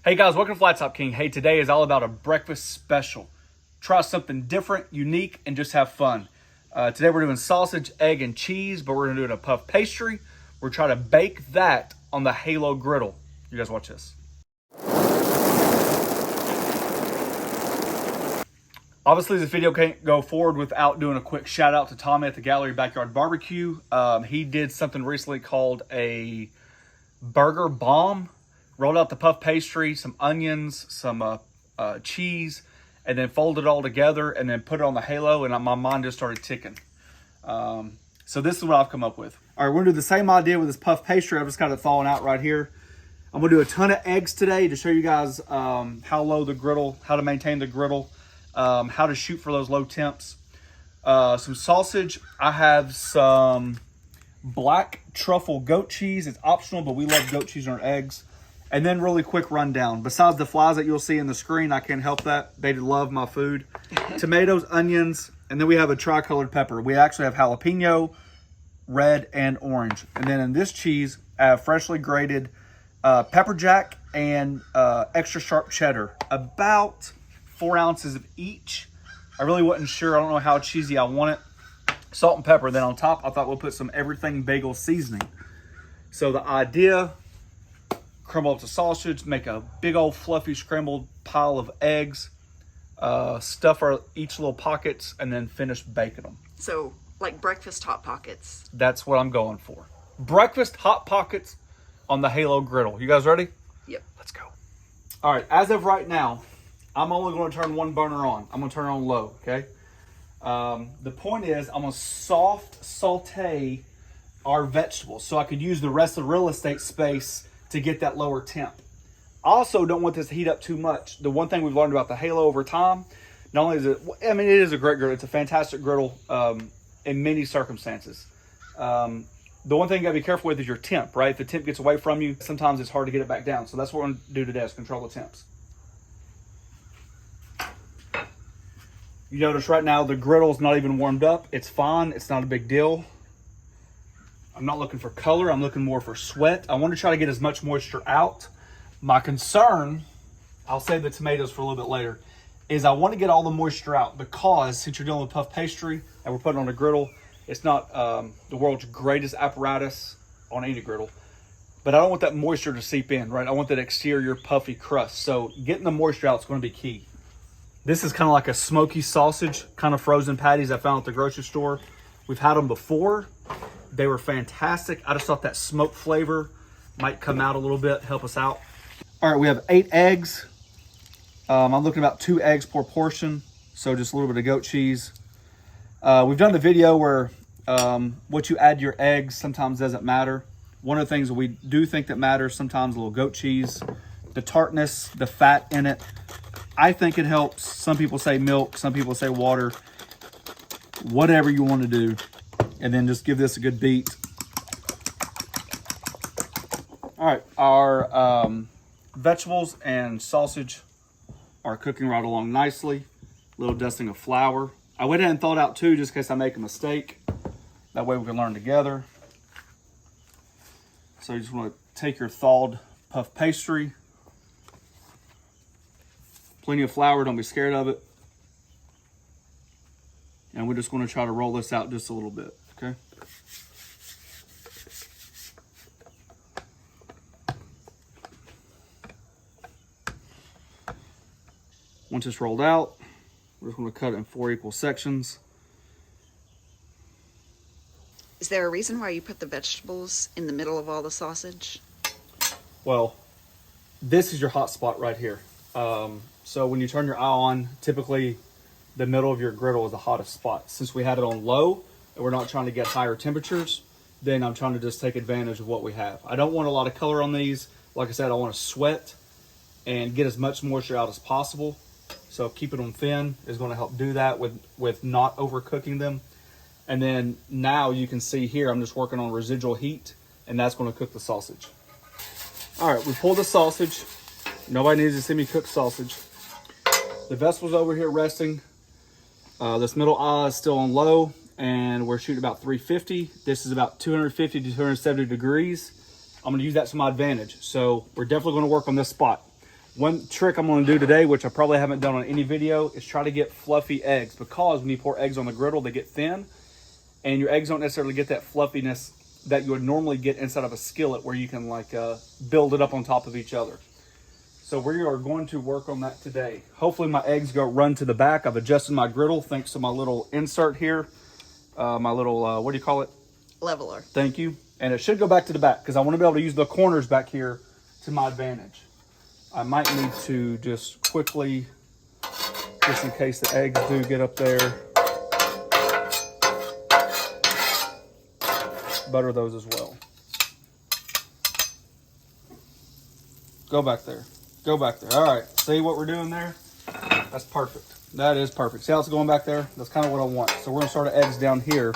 Hey guys, welcome to Flat Top King. Hey, today is all about a breakfast special. Try something different, unique, and just have fun. Today we're doing sausage, egg, and cheese, but we're gonna do it in a puff pastry. We're trying to bake that on the Halo griddle. You guys watch this. Obviously, this video can't go forward without doing a quick shout out to Tommy at the Gallery Backyard Barbecue. He did something recently called a burger bomb. Rolled out the puff pastry, some onions, some cheese, and then folded it all together and then put it on the Halo, and my mind just started ticking. So this is what I've come up with. All right, we're gonna do the same idea with this puff pastry. I've just got it thawing out right here. I'm gonna do a ton of eggs today to show you guys how low the griddle, how to maintain the griddle, how to shoot for those low temps. Some sausage. I have some black truffle goat cheese. It's optional, but we love goat cheese in our eggs. And then really quick rundown. Besides the flies that you'll see in the screen, I can't help that. They love my food. Tomatoes, onions, and then we have a tricolored pepper. We actually have jalapeno, red, and orange. And then in this cheese, I have freshly grated pepper jack and extra sharp cheddar. About 4 ounces of each. I really wasn't sure. I don't know how cheesy I want it. Salt and pepper. Then on top, I thought we'll put some Everything Bagel seasoning. So the idea, crumble up the sausage, make a big old fluffy scrambled pile of eggs, stuff each little pockets, and then finish baking them. So like breakfast hot pockets. That's what I'm going for. Breakfast hot pockets on the Halo griddle. You guys ready? Yep. Let's go. All right, as of right now, I'm only going to turn one burner on. I'm going to turn it on low, okay? The point is I'm going to soft saute our vegetables so I could use the rest of the real estate space to get that lower temp. I also don't want this to heat up too much. The one thing we've learned about the Halo over time, not only is it, I mean, it is a great griddle. It's a fantastic griddle in many circumstances. The one thing you gotta be careful with is your temp, right? If the temp gets away from you, sometimes it's hard to get it back down. So that's what we're gonna do today, is control the temps. You notice right now the griddle's not even warmed up. It's fine, it's not a big deal. I'm not looking for color, I'm looking more for sweat. I want to try to get as much moisture out. My concern, I'll save the tomatoes for a little bit later, is I want to get all the moisture out because since you're dealing with puff pastry and we're putting on a griddle, it's not the world's greatest apparatus on any griddle, but I don't want that moisture to seep in, right? I want that exterior puffy crust. So getting the moisture out is going to be key. This is kind of like a smoky sausage, kind of frozen patties I found at the grocery store. We've had them before. They were fantastic. I just thought that smoke flavor might come out a little bit, help us out. All right, we have 8 eggs. I'm looking about 2 eggs per portion, so just a little bit of goat cheese. We've done the video where what you add to your eggs sometimes doesn't matter. One of the things that we do think that matters, sometimes a little goat cheese, the tartness, the fat in it. I think it helps. Some people say milk, some people say water. Whatever you want to do. And then just give this a good beat. All right, our vegetables and sausage are cooking right along nicely. A little dusting of flour. I went ahead and thawed out too, just in case I make a mistake. That way we can learn together. So you just want to take your thawed puff pastry. Plenty of flour, don't be scared of it. And we're just going to try to roll this out just a little bit. Okay. Once it's rolled out, we're just going to cut it in 4 equal sections. Is there a reason why you put the vegetables in the middle of all the sausage? Well, this is your hot spot right here. So when you turn your eye on, typically the middle of your griddle is the hottest spot. Since we have it on low, and we're not trying to get higher temperatures, then I'm trying to just take advantage of what we have. I don't want a lot of color on these. Like I said, I want to sweat and get as much moisture out as possible. So keeping them thin is going to help do that with not overcooking them. And then now you can see here, I'm just working on residual heat, and that's going to cook the sausage. All right, we pulled the sausage. Nobody needs to see me cook sausage. The vessel's over here resting. This middle eye is still on low, and we're shooting about 350. This is about 250 to 270 degrees. I'm gonna use that to my advantage. So we're definitely gonna work on this spot. One trick I'm going to do today, which I probably haven't done on any video, is try to get fluffy eggs, because when you pour eggs on the griddle, they get thin, and your eggs don't necessarily get that fluffiness that you would normally get inside of a skillet where you can like build it up on top of each other. So we are going to work on that today. Hopefully my eggs go run to the back. I've adjusted my griddle thanks to my little insert here. My little, what do you call it? Leveler. Thank you. And it should go back to the back because I want to be able to use the corners back here to my advantage. I might need to just quickly, just in case the eggs do get up there, butter those as well. Go back there. Go back there. All right. See what we're doing there? That's perfect. That is perfect. See how it's going back there? That's kind of what I want. So we're going to start our eggs down here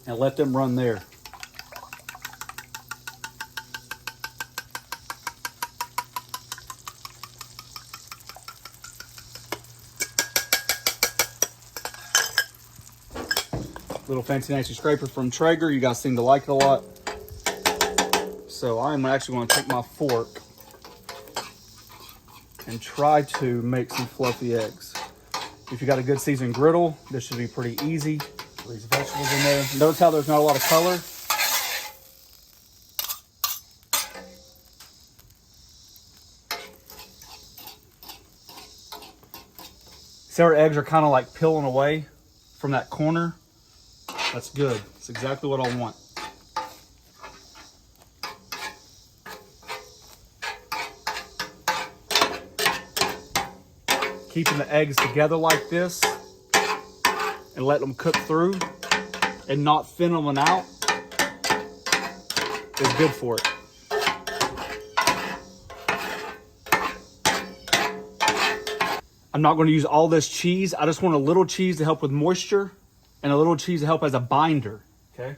and let them run there. Little fancy Nancy scraper from Traeger. You guys seem to like it a lot. So I'm actually going to take my fork and try to make some fluffy eggs. If you got a good seasoned griddle, this should be pretty easy. These vegetables in there. Notice how there's not a lot of color. See how our eggs are kind of like peeling away from that corner? That's good. That's exactly what I want. Keeping the eggs together like this and let them cook through and not thinning them out is good for it. I'm not going to use all this cheese. I just want a little cheese to help with moisture and a little cheese to help as a binder. Okay.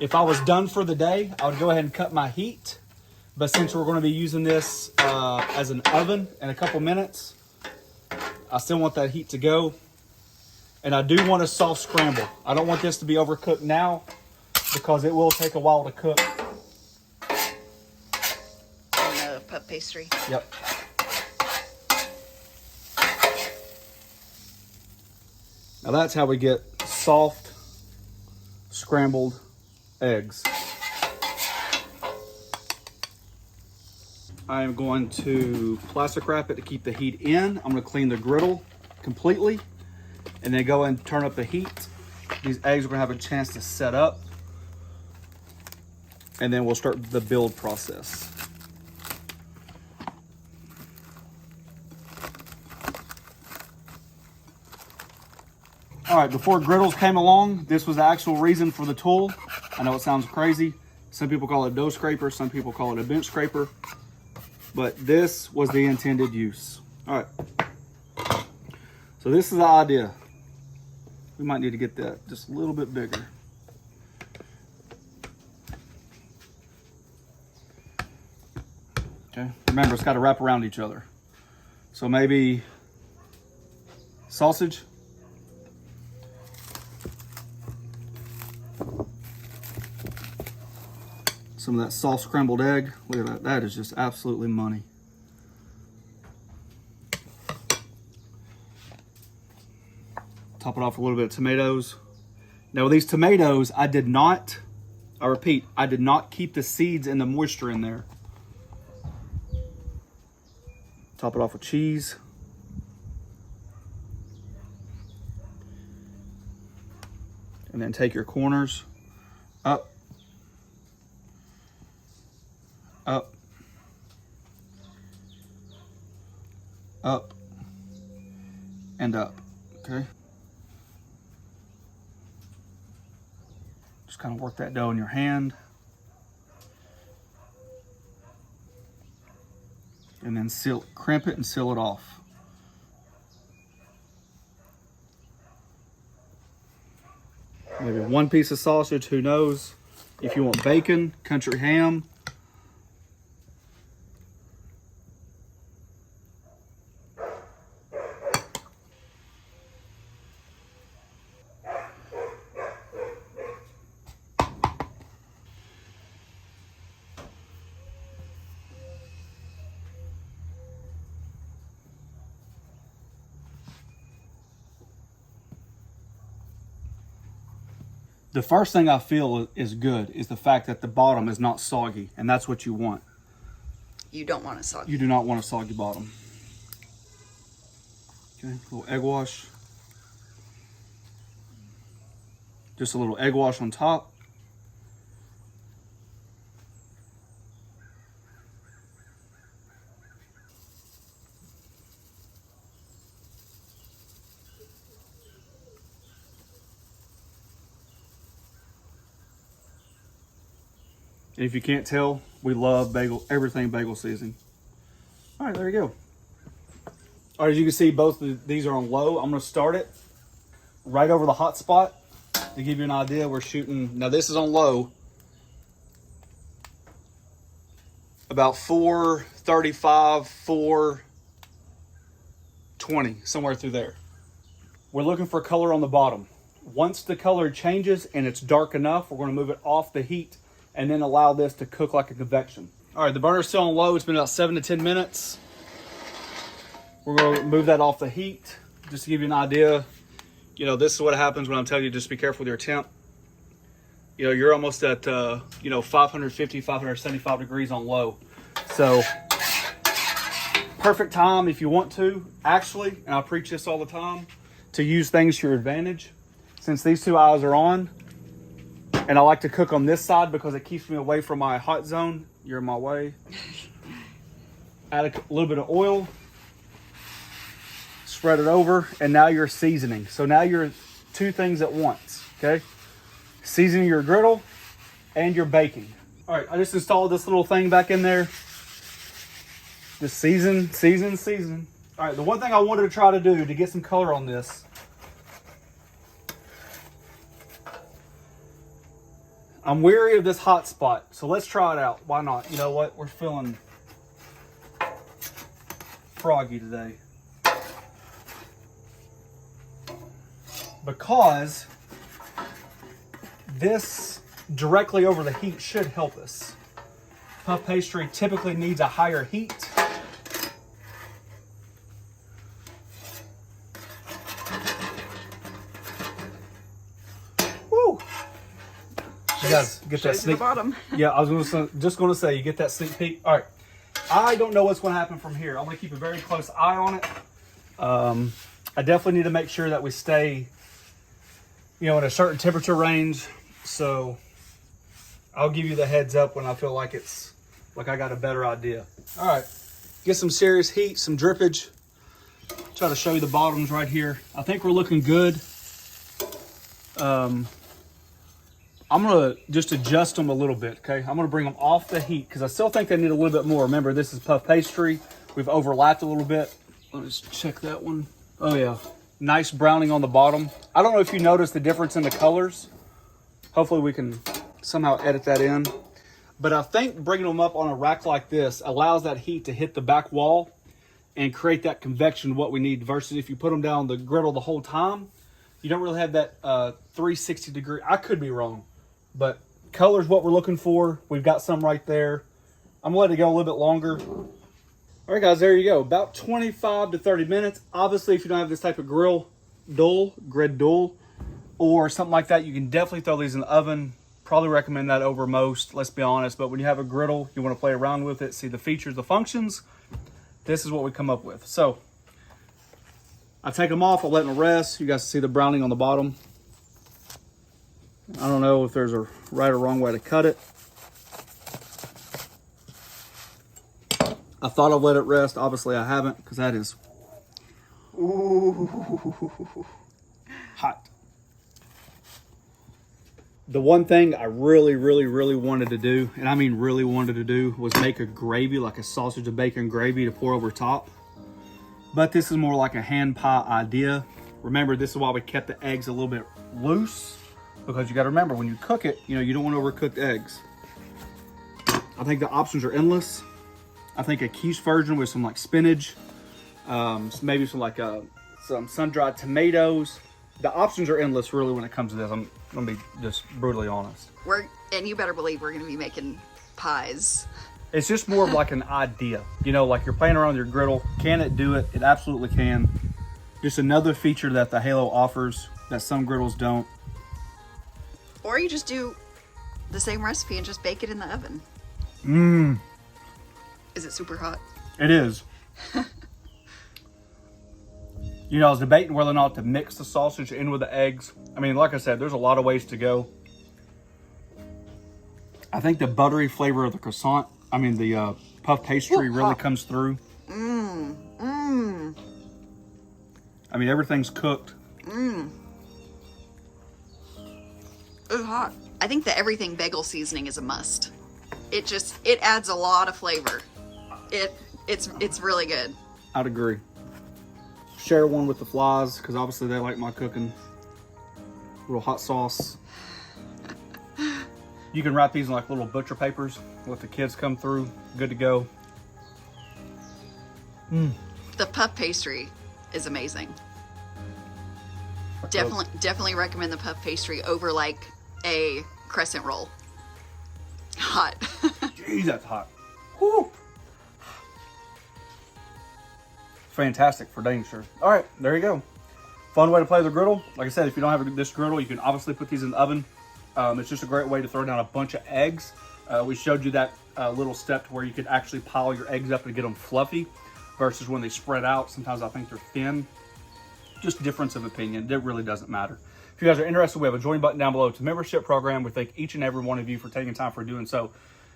If I was done for the day, I would go ahead and cut my heat. But since we're going to be using this as an oven in a couple minutes, I still want that heat to go. And I do want a soft scramble. I don't want this to be overcooked now because it will take a while to cook. On the puff pastry. Yep. Now that's how we get soft scrambled eggs. I am going to plastic wrap it to keep the heat in. I'm going to clean the griddle completely and then go and turn up the heat. These eggs are going to have a chance to set up and then we'll start the build process. All right, before griddles came along, this was the actual reason for the tool. I know it sounds crazy. Some people call it a dough scraper, some people call it a bench scraper, but this was the intended use. All right, so this is the idea. We might need to get that just a little bit bigger. Okay, remember it's got to wrap around each other. So maybe sausage. Some of that soft scrambled egg. Look at that. That is just absolutely money. Top it off with a little bit of tomatoes. Now with these tomatoes, I repeat, I did not keep the seeds and the moisture in there. Top it off with cheese. And then take your corners up. Up, up, and up, okay? Just kind of work that dough in your hand. And then crimp it and seal it off. Maybe one piece of sausage, who knows? If you want bacon, country ham, The first thing I feel is good is the fact that the bottom is not soggy, and that's what you want. You don't want a soggy. You do not want a soggy bottom. Okay, a little egg wash. Just a little egg wash on top. And if you can't tell, we love everything bagel seasoning. All right, there you go. All right, as you can see, both of these are on low. I'm gonna start it right over the hot spot to give you an idea. We're shooting, now this is on low, about 435, 420, somewhere through there. We're looking for color on the bottom. Once the color changes and it's dark enough, we're gonna move it off the heat and then allow this to cook like a convection. All right, the burner's still on low. It's been about 7 to 10 minutes. We're gonna move that off the heat. Just to give you an idea, you know, this is what happens when I'm telling you just be careful with your temp. You know, you're almost at, 550, 575 degrees on low. So, perfect time if you want to, actually, and I preach this all the time, to use things to your advantage. Since these two eyes are on, and I like to cook on this side because it keeps me away from my hot zone. You're in my way. Add a little bit of oil. Spread it over, and now you're seasoning. So now you're two things at once, okay? Seasoning your griddle and your baking. All right, I just installed this little thing back in there. Just season. All right, the one thing I wanted to try to do to get some color on this, I'm weary of this hot spot, so let's try it out. Why not? You know what? We're feeling froggy today. Because this directly over the heat should help us. Puff pastry typically needs a higher heat. Woo! You guys get that sneak. Bottom. Yeah, I was just going to say, you get that sneak peek. All right, I don't know what's going to happen from here. I'm going to keep a very close eye on it. I definitely need to make sure that we stay, in a certain temperature range. So I'll give you the heads up when I feel like I got a better idea. All right, get some serious heat, some drippage. Try to show you the bottoms right here. I think we're looking good. I'm gonna just adjust them a little bit, okay? I'm gonna bring them off the heat because I still think they need a little bit more. Remember, this is puff pastry. We've overlapped a little bit. Let's check that one. Oh yeah, nice browning on the bottom. I don't know if you noticed the difference in the colors. Hopefully we can somehow edit that in. But I think bringing them up on a rack like this allows that heat to hit the back wall and create that convection, what we need, versus if you put them down on the griddle the whole time, you don't really have that 360 degree. I could be wrong, but color's what we're looking for. We've got some right there. I'm gonna let it go a little bit longer. All right, guys, there you go. About 25 to 30 minutes. Obviously, if you don't have this type of grid dull, or something like that, you can definitely throw these in the oven. Probably recommend that over most, let's be honest. But when you have a griddle, you want to play around with it, see the features, the functions. This is what we come up with. So I take them off, I'll let them rest. You guys see the browning on the bottom. I don't know if there's a right or wrong way to cut it. I thought I'd let it rest. Obviously I haven't, because that is hot. The one thing I really wanted to do, and I mean really wanted to do, was make a gravy, like a sausage and bacon gravy to pour over top. But this is more like a hand pie idea. Remember, this is why we kept the eggs a little bit loose, because you got to remember, when you cook it, you don't want overcooked eggs. I think the options are endless. I think a quiche version with some like spinach, maybe some sun-dried tomatoes. The options are endless, really, when it comes to this. I'm gonna be just brutally honest. And you better believe we're gonna be making pies. It's just more of like an idea, like you're playing around with your griddle. Can it do it? It absolutely can. Just another feature that the Halo offers that some griddles don't. Or you just do the same recipe and just bake it in the oven. Mmm. Is it super hot? It is. You know, I was debating whether or not to mix the sausage in with the eggs. I mean, like I said, there's a lot of ways to go. I think the buttery flavor of the croissant, the puff pastry really comes through. Mmm. Mmm. I mean, everything's cooked. Mmm. It's hot. I think the Everything Bagel seasoning is a must. It adds a lot of flavor. It's really good. I'd agree. Share one with the flies, because obviously they like my cooking. A little hot sauce. You can wrap these in like little butcher papers. Let the kids come through. Good to go. Mm. The puff pastry is amazing. Definitely recommend the puff pastry over like a crescent roll. Hot. Jeez, that's hot. Whew. Fantastic for danger. All right, there you go. Fun way to play the griddle. Like I said, if you don't have this griddle, you can obviously put these in the oven. It's just a great way to throw down a bunch of eggs. We showed you that little step to where you could actually pile your eggs up and get them fluffy versus when they spread out. Sometimes I think they're thin. Just difference of opinion. It really doesn't matter. If you guys are interested, we have a join button down below. It's a membership program. We thank each and every one of you for taking time for doing so.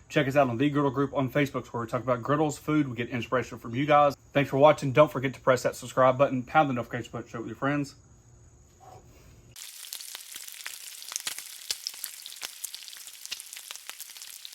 Check us out on the Griddle Group on Facebook, where we talk about griddles, food. We get inspiration from you guys. Thanks for watching. Don't forget to press that subscribe button, pound the notification button, share it with your friends.